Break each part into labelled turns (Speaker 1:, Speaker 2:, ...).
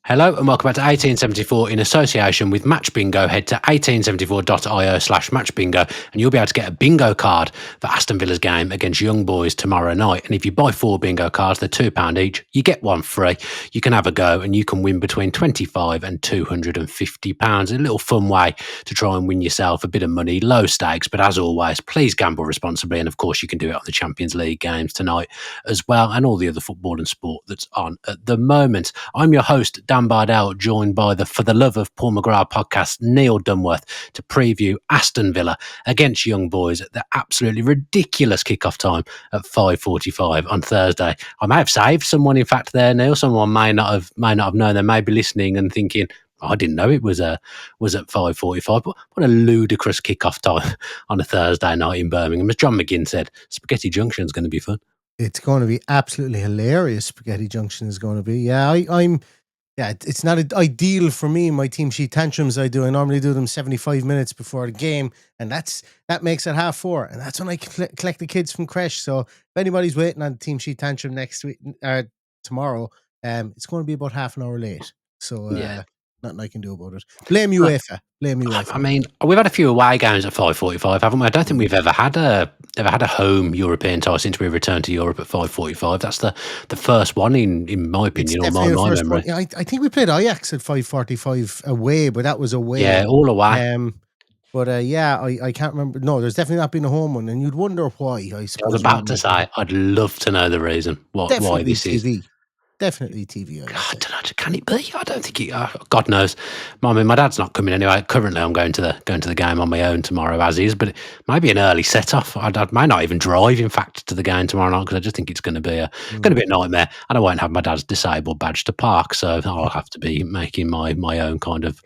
Speaker 1: Hello and welcome back to 1874 in association with Match Bingo. Head to 1874.io/matchbingo and you'll be able to get a bingo card for Aston Villa's game against Young Boys tomorrow night. And if you buy 4 bingo cards, they're £2 each. You get one free. You can have a go and you can win between £25 and £250. A little fun way to try and win yourself a bit of money. Low stakes, but as always, please gamble responsibly. And of course, you can do it on the Champions League games tonight as well and all the other football and sport that's on at the moment. I'm your host, Dan Bardell, joined by the For the Love of Paul McGrath podcast, Neil Dunworth, to preview Aston Villa against Young Boys at the absolutely ridiculous kickoff time at 5:45 on Thursday. I may have saved someone, in fact, there, Neil. Someone may not have known. They may be listening and thinking, I didn't know it was at 5:45. But what a ludicrous kickoff time on a Thursday night in Birmingham. As John McGinn said, Spaghetti Junction is going to be fun.
Speaker 2: It's going to be absolutely hilarious. Spaghetti Junction is going to be. It's not ideal for me. My team sheet tantrums I normally do them 75 minutes before the game, and that makes it 4:30, and that's when I collect the kids from creche. So if anybody's waiting on the team sheet tantrum next week or tomorrow, it's going to be about half an hour late. So nothing I can do about it. Blame UEFA.
Speaker 1: I mean, we've had a few away games at 5:45, haven't we? I don't think we've ever had a home European tie since we returned to Europe at 5:45. That's the first one in my opinion, or my memory.
Speaker 2: Yeah, I think we played Ajax at 5:45 away, but that was away.
Speaker 1: Yeah, all away.
Speaker 2: I can't remember. No, there's definitely not been a home one, and you'd wonder why. I suppose.
Speaker 1: I was about to say, I'd love to know the reason why this
Speaker 2: TV.
Speaker 1: is.
Speaker 2: Definitely TV.
Speaker 1: I don't know. Can it be? I don't think it. God knows. I mean, my dad's not coming anyway. Currently, I'm going to the game on my own tomorrow, as is. But maybe an early set off. I may not even drive, in fact, to the game tomorrow night because I just think it's going to be a nightmare. And I won't have my dad's disabled badge to park, so I'll have to be making my own kind of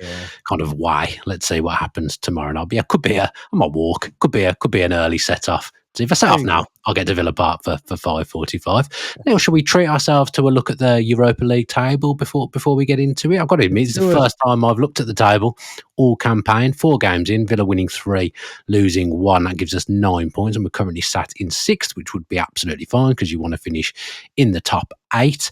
Speaker 1: way. Let's see what happens tomorrow night. But yeah, could be I might walk. Could be an early set off. So if I set off now, I'll get to Villa Park for 5:45. Neil, shall we treat ourselves to a look at the Europa League table before we get into it? I've got to admit, it's the first time I've looked at the table all campaign. 4 games in, Villa winning 3, losing 1. That gives us 9 points, and we're currently sat in 6th, which would be absolutely fine because you want to finish in the top 8.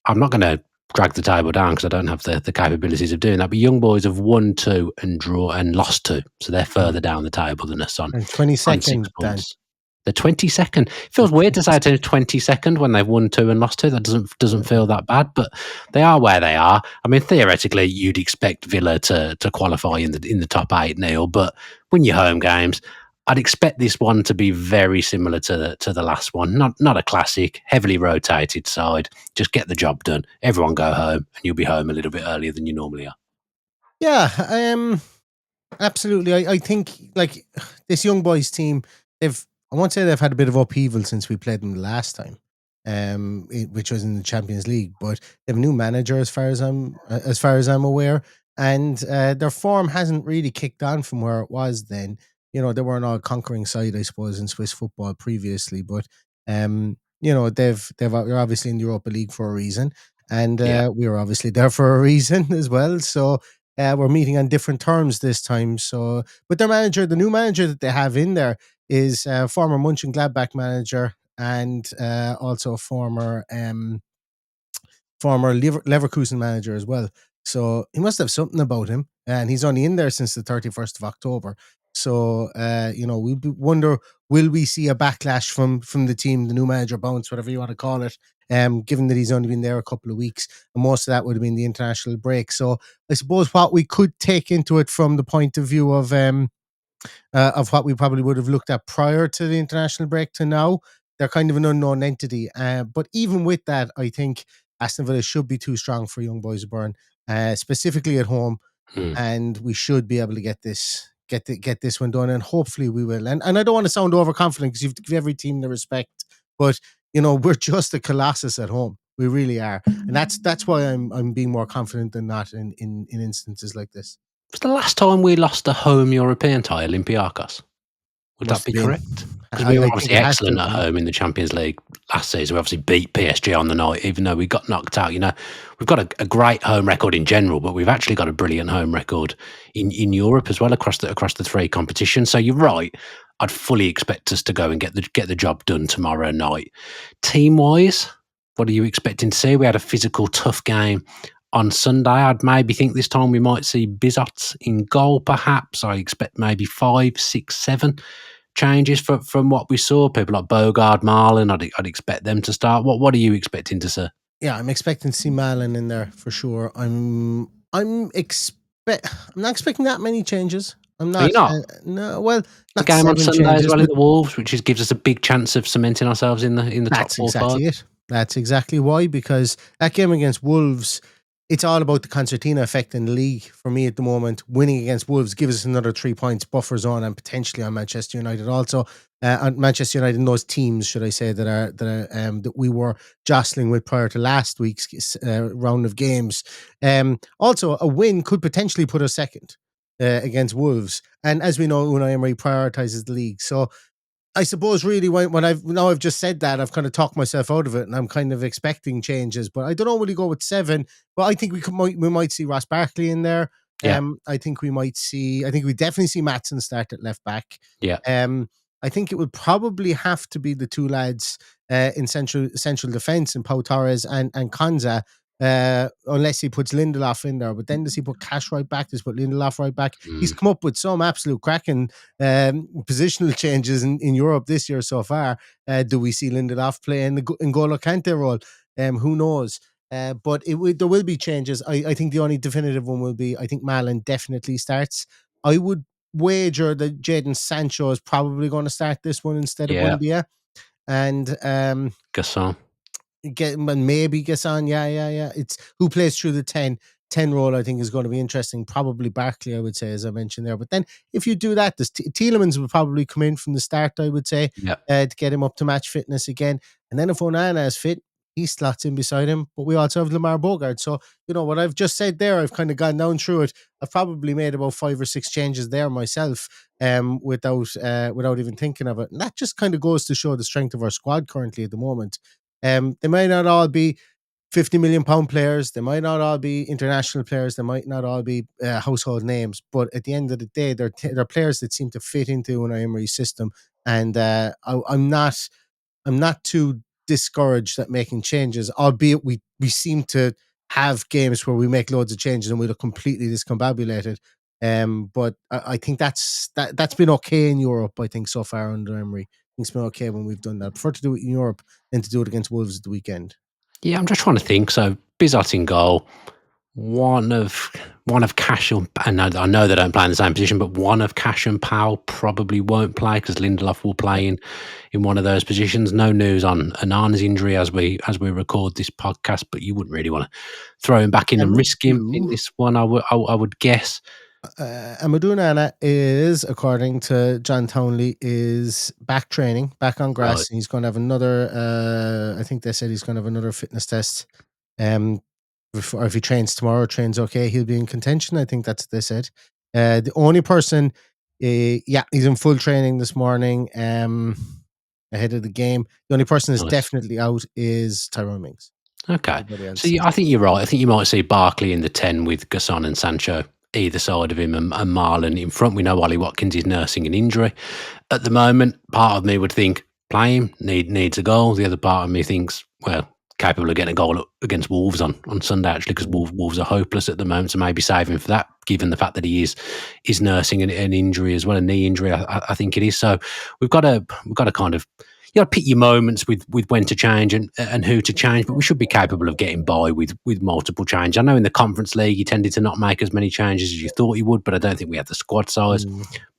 Speaker 1: I'm not going to drag the table down because I don't have the capabilities of doing that. But Young Boys have won 2 and lost 2, so they're further down the table than us on
Speaker 2: 22nd.
Speaker 1: The 22nd. It feels weird to say it's 22nd when they've won 2 and lost 2. That doesn't feel that bad, but they are where they are. I mean, theoretically, you'd expect Villa to qualify in the top 8, Neil. But when you're home games, I'd expect this one to be very similar to the last one. Not a classic, heavily rotated side. Just get the job done. Everyone go home, and you'll be home a little bit earlier than you normally are.
Speaker 2: Yeah, absolutely. I think like this Young Boys team, I won't say they've had a bit of upheaval since we played them the last time, which was in the Champions League. But they have a new manager, as far as I'm aware, and their form hasn't really kicked on from where it was then. You know, they weren't all conquering side, I suppose, in Swiss football previously, but they're obviously in the Europa League for a reason, and we were obviously there for a reason as well. So we're meeting on different terms this time. So, but the new manager that they have in there is former Mönchengladbach manager and also former Leverkusen manager as well. So he must have something about him, and he's only in there since the 31st of October. So we wonder, will we see a backlash from the team, the new manager bounce, whatever you want to call it, given that he's only been there a couple of weeks, and most of that would have been the international break. So I suppose what we could take into it from the point of view of what we probably would have looked at prior to the international break to now, they're kind of an unknown entity. But even with that, I think Aston Villa should be too strong for Young Boys Bern, specifically at home, and we should be able to get this one done, and hopefully we will. And I don't want to sound overconfident because you have to give every team the respect, but we're just a colossus at home. We really are, and that's why I'm being more confident than not in instances like this.
Speaker 1: Was the last time we lost a home European tie, Olympiacos? Would that be correct? Because we were obviously excellent at home in the Champions League last season. We obviously beat PSG on the night, even though we got knocked out. We've got a great home record in general, but we've actually got a brilliant home record in Europe as well across the 3 competitions. So you're right. I'd fully expect us to go and get the job done tomorrow night. Team-wise, what are you expecting to see? We had a physical, tough game on Sunday. I'd maybe think this time we might see Bizot in goal, perhaps. I expect maybe 5, 6, 7 changes from what we saw. People like Bogard, Marlon, I'd expect them to start. What are you expecting to see?
Speaker 2: Yeah, I'm expecting to see Malin in there for sure. I'm not expecting that many changes. I'm
Speaker 1: Are you
Speaker 2: not.
Speaker 1: not?
Speaker 2: No, well,
Speaker 1: The
Speaker 2: not
Speaker 1: game on
Speaker 2: 7
Speaker 1: Sunday as
Speaker 2: changes,
Speaker 1: well in
Speaker 2: but
Speaker 1: the Wolves, which gives us a big chance of cementing ourselves in the top
Speaker 2: that's
Speaker 1: 4 or 5.
Speaker 2: exactly it. That's exactly why, because that game against Wolves, it's all about the concertina effect in the league for me at the moment. Winning against Wolves gives us another 3 points buffer zone, and potentially on Manchester United also. On Manchester United and those teams, should I say, that we were jostling with prior to last week's round of games. Also, a win could potentially put us second against Wolves, and as we know, Unai Emery prioritises the league. So I suppose really when I've just said that, I've kind of talked myself out of it, and I'm kind of expecting changes. But I don't know, will he go with 7? But I think we might see Ross Barkley in there.
Speaker 1: Yeah,
Speaker 2: I think we definitely see Maatson start at left back.
Speaker 1: yeah.
Speaker 2: Um, I think it would probably have to be the two lads in central defence, and Pau Torres and Konza. Unless he puts Lindelof in there, but then does he put Cash right back? Does he put Lindelof right back? He's
Speaker 1: Mm,
Speaker 2: come up with some absolute cracking positional changes in Europe this year so far. Do we see Lindelof play in the N'Golo Kante role? Who knows? But there will be changes. I think the only definitive one will be, I think Malin definitely starts. I would wager that Jadon Sancho is probably going to start this one instead of
Speaker 1: yeah,
Speaker 2: Buendia. And
Speaker 1: Gasson.
Speaker 2: maybe Gasson. Yeah. It's who plays through the 10 role, I think, is going to be interesting. Probably Barkley, I would say, as I mentioned there. But then if you do that, this Tielemans will probably come in from the start, I would say,
Speaker 1: Yeah.
Speaker 2: to get him up to match fitness again. And then if Onana is fit, he slots in beside him. But we also have Lamar Bogart. So, what I've just said there, I've kind of gone down through it. I've probably made about 5 or 6 changes there myself, without even thinking of it. And that just kind of goes to show the strength of our squad currently at the moment. They might not all be 50 million pound players. They might not all be international players. They might not all be household names. But at the end of the day, they're players that seem to fit into an Emery system. And I'm not too discouraged at making changes, albeit we seem to have games where we make loads of changes and we look completely discombobulated. But I think that's been okay in Europe, I think, so far under Emery. I think it's been okay when we've done that. I prefer to do it in Europe than to do it against Wolves at the weekend.
Speaker 1: Yeah, I'm just trying to think. So Bizot in goal, one of Cash and I know they don't play in the same position, but one of Cash and Powell probably won't play because Lindelof will play in one of those positions. No news on Anana's injury as we record this podcast, but you wouldn't really want to throw him back in and risk him in
Speaker 2: Amadou,
Speaker 1: this one. I would guess.
Speaker 2: Amadou Nana is, according to John Townley, is back training, back on
Speaker 1: Right.
Speaker 2: grass. And he's going to have another. I think they said he's going to have another fitness test. If he trains tomorrow, trains okay, he'll be in contention. I think that's what they said. The only person, yeah, he's in full training this morning. Ahead of the game, the only person that's
Speaker 1: Nice.
Speaker 2: definitely out is Tyrone Mings.
Speaker 1: Okay.
Speaker 2: Everybody
Speaker 1: So
Speaker 2: else is.
Speaker 1: I think you're right. I think you might see Barkley in the 10 with Gasson and Sancho either side of him and Marlon in front. We know Ollie Watkins is nursing an injury. At the moment, part of me would think play him, needs a goal. The other part of me thinks, well, capable of getting a goal against Wolves on Sunday, actually, because Wolves are hopeless at the moment. So maybe save him for that, given the fact that he is nursing an injury as well, a knee injury, I think it is. So we've got to kind of pick your moments with when to change and who to change, but we should be capable of getting by with multiple change. I know in the Conference League you tended to not make as many changes as you thought you would, but I don't think we had the squad size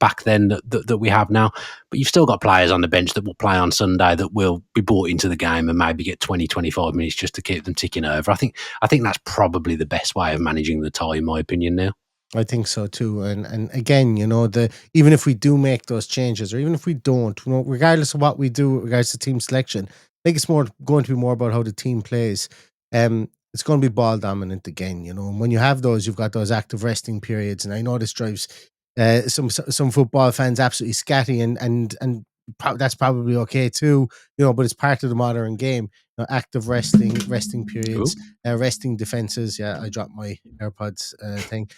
Speaker 1: back then that we have now. But you've still got players on the bench that will play on Sunday that will be brought into the game and maybe get 20, 25 minutes just to keep them ticking over. I think that's probably the best way of managing the tie, in my opinion, now.
Speaker 2: I think so too, and again, even if we do make those changes, or even if we don't, regardless of what we do with regards to team selection, I think it's going to be more about how the team plays. It's going to be ball dominant again, and when you have those, you've got those active resting periods, and I know this drives some football fans absolutely scatty, and that's probably okay too, but it's part of the modern game. Active resting
Speaker 1: Ooh.
Speaker 2: periods, resting defenses. Yeah, I dropped my AirPods thing.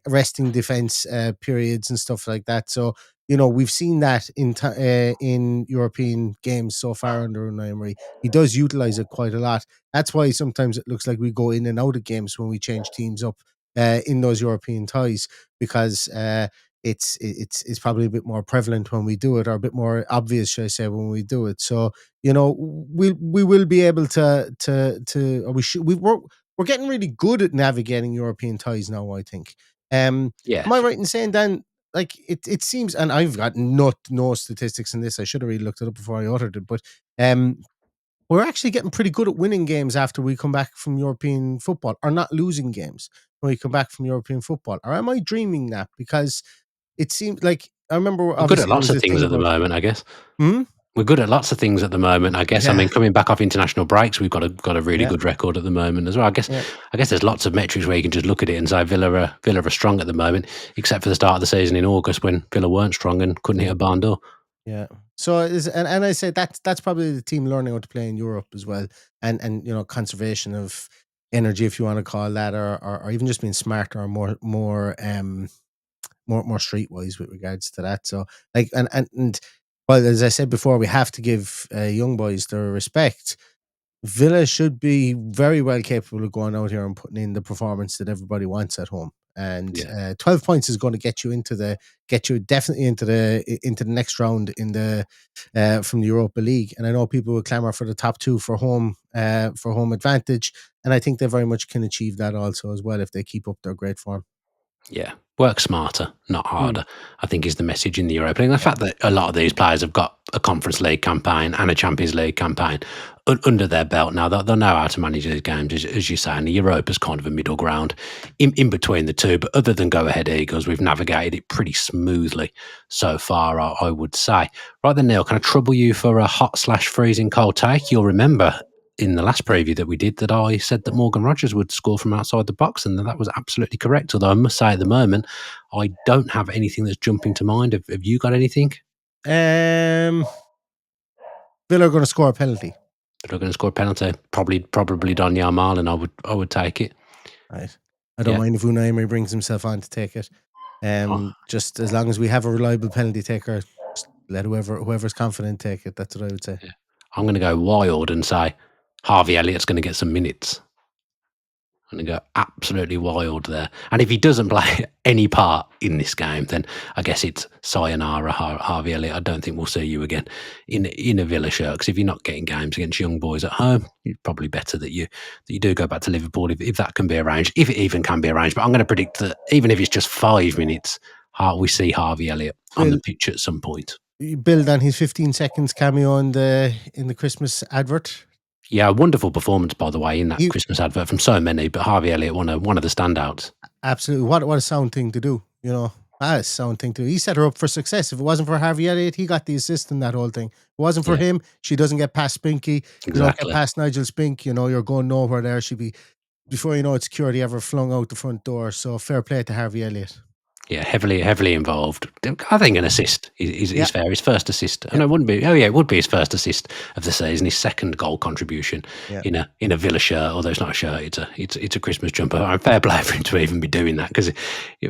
Speaker 2: Resting defense periods and stuff like that. So we've seen that in European games so far under Unai Emery. He does utilize it quite a lot. That's why sometimes it looks like we go in and out of games when we change teams up in those European ties, because it's probably a bit more prevalent when we do it, or a bit more obvious, should I say, when we do it. So we will be able or we should we're getting really good at navigating European ties now, I think. Am I
Speaker 1: Yes.
Speaker 2: right in saying, Dan, like it seems, and I've got no statistics in this. I should have really looked it up before I uttered it, but um, we're actually getting pretty good at winning games after we come back from European football, or not losing games when we come back from European football. Or am I dreaming that? Because it seems like, I remember,
Speaker 1: We're good at
Speaker 2: obviously there
Speaker 1: lots
Speaker 2: was
Speaker 1: of
Speaker 2: this
Speaker 1: things
Speaker 2: thing
Speaker 1: at the
Speaker 2: about,
Speaker 1: moment, I guess.
Speaker 2: hmm?
Speaker 1: We're good at lots of things at the moment, I guess. I
Speaker 2: Yeah,
Speaker 1: mean, coming back off international breaks, we've got a really
Speaker 2: yeah,
Speaker 1: good record at the moment as well.
Speaker 2: yeah,
Speaker 1: I guess there's lots of metrics where you can just look at it and say Villa are strong at the moment, except for the start of the season in August when Villa weren't strong and couldn't hit
Speaker 2: yeah,
Speaker 1: a barn door.
Speaker 2: yeah. So and I say that's probably the team learning how to play in Europe as well, and conservation of energy, if you want to call that, or even just being smarter, or more streetwise with regards to that. So, like, and well, as I said before, we have to give young boys their respect. Villa should be very well capable of going out here and putting in the performance that everybody wants at home. And
Speaker 1: Yeah.
Speaker 2: 12 points is going to get you definitely into the next round in the from the Europa League. And I know people will clamour for the top two for home advantage, and I think they very much can achieve that also as well if they keep up their great form.
Speaker 1: Yeah, work smarter, not
Speaker 2: Mm,
Speaker 1: harder, I think is the message in the Europa League. The
Speaker 2: yeah,
Speaker 1: fact that a lot of these players have got a Conference League campaign and a Champions League campaign under their belt now, they'll know how to manage these games, as you say, and the Europa's kind of a middle ground in between the two. But other than go-ahead Eagles, we've navigated it pretty smoothly so far, I would say. Right then, Neil, can I trouble you for a hot/freezing cold take? You'll remember in the last preview that we did that I said that Morgan Rogers would score from outside the box, and that was absolutely correct. Although I must say at the moment, I don't have anything that's jumping to mind. Have you got anything?
Speaker 2: Um, Villa are going to score a penalty.
Speaker 1: They're going to score a penalty. Probably Donyell Marlin. I would take it.
Speaker 2: Right. I don't
Speaker 1: Yeah.
Speaker 2: mind if Unai Emery brings himself on to take it.
Speaker 1: Oh,
Speaker 2: Just as long as we have a reliable penalty taker, just let whoever's confident take it. That's what I would say.
Speaker 1: yeah. I'm going to go wild and say Harvey Elliott's going to get some minutes. I'm going to go absolutely wild there. And if he doesn't play any part in this game, then I guess it's sayonara, Harvey Elliott. I don't think we'll see you again in a Villa shirt, because if you're not getting games against young boys at home, it's probably better that you do go back to Liverpool if that can be arranged, if it even can be arranged. But I'm going to predict that even if it's just 5 minutes, we see Harvey Elliott on the
Speaker 2: Bill,
Speaker 1: pitch at some point.
Speaker 2: you build on his 15 seconds cameo in the Christmas advert.
Speaker 1: Yeah, wonderful performance, by the way, in that
Speaker 2: He
Speaker 1: Christmas advert from so many, but Harvey Elliott, one of the standouts.
Speaker 2: absolutely, what a sound thing to do. A sound thing to do. He set her up for success. If it wasn't for Harvey Elliott, he got the assist in that whole thing. If it wasn't for
Speaker 1: Yeah,
Speaker 2: him, she doesn't get past Spinky. You don't get
Speaker 1: exactly.
Speaker 2: past Nigel Spink. You're going nowhere there. She'd be, before you know it, security ever flung out the front door. So fair play to Harvey Elliott.
Speaker 1: Yeah, heavily involved. I think an
Speaker 2: Mm.
Speaker 1: assist
Speaker 2: Yeah,
Speaker 1: is fair. His first assist, and
Speaker 2: yeah,
Speaker 1: it wouldn't be. Oh yeah, it would be his first assist of the season. His second goal contribution
Speaker 2: yeah.
Speaker 1: in a Villa shirt. Although it's not a shirt, it's a Christmas jumper. I'm fair play for him to even be doing that, because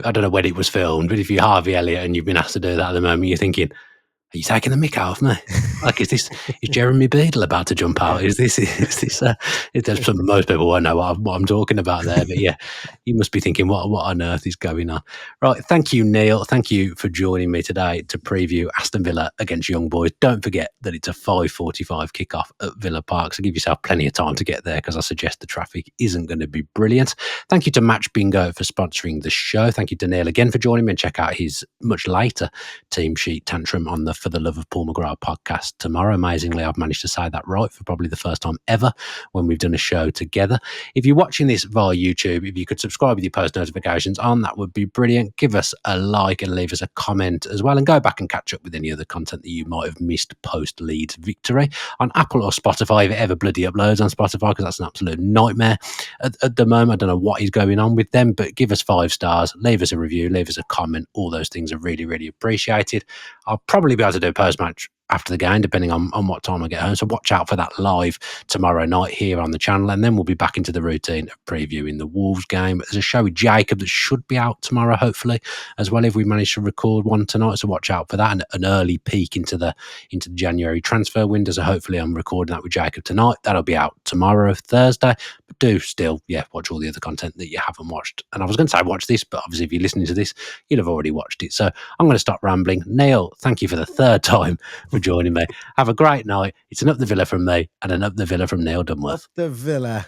Speaker 1: I don't know when it was filmed, but if you're Harvey Elliott and you've been asked to do that at the moment, you're thinking, are you taking the mick out of me? Like, is Jeremy Beadle about to jump
Speaker 2: Yeah.
Speaker 1: out? Is this most people won't know what I'm talking about there, but yeah, you must be thinking, what on earth is going on? Right, thank you, Neil. Thank you for joining me today to preview Aston Villa against Young Boys. Don't forget that it's a 5:45 kickoff at Villa Park, so give yourself plenty of time to get there, because I suggest the traffic isn't going to be brilliant. Thank you to Match Bingo for sponsoring the show. Thank you to Neil again for joining me, and check out his much later team sheet tantrum on the For the Love of Paul McGrath podcast tomorrow. Amazingly, I've managed to say that right for probably the first time ever when we've done a show together. If you're watching this via YouTube, if you could subscribe with your post notifications on, that would be brilliant. Give us a like and leave us a comment as well, and go back and catch up with any other content that you might have missed post Leeds victory on Apple or Spotify, if it ever bloody uploads on Spotify, because that's an absolute nightmare at the moment. I don't know what is going on with them, but give us 5 stars, leave us a review, leave us a comment. All those things are really appreciated. I'll probably be able to do a post-match after the game, depending on what time I get home. So watch out for that live tomorrow night here on the channel, and then we'll be back into the routine of previewing the Wolves game. There's a show with Jacob that should be out tomorrow, hopefully, as well, if we manage to record one tonight. So watch out for that, and an early peek into the January transfer window. So hopefully I'm recording that with Jacob tonight. That'll be out tomorrow, Thursday. But do still, watch all the other content that you haven't watched. And I was going to say watch this, but obviously if you're listening to this, you'll have already watched it. So I'm going to stop rambling. Neil, thank you for the third time for joining me. Have a great night. It's an Up the Villa from me and an Up the Villa from Neil Dunworth.
Speaker 2: Up the Villa.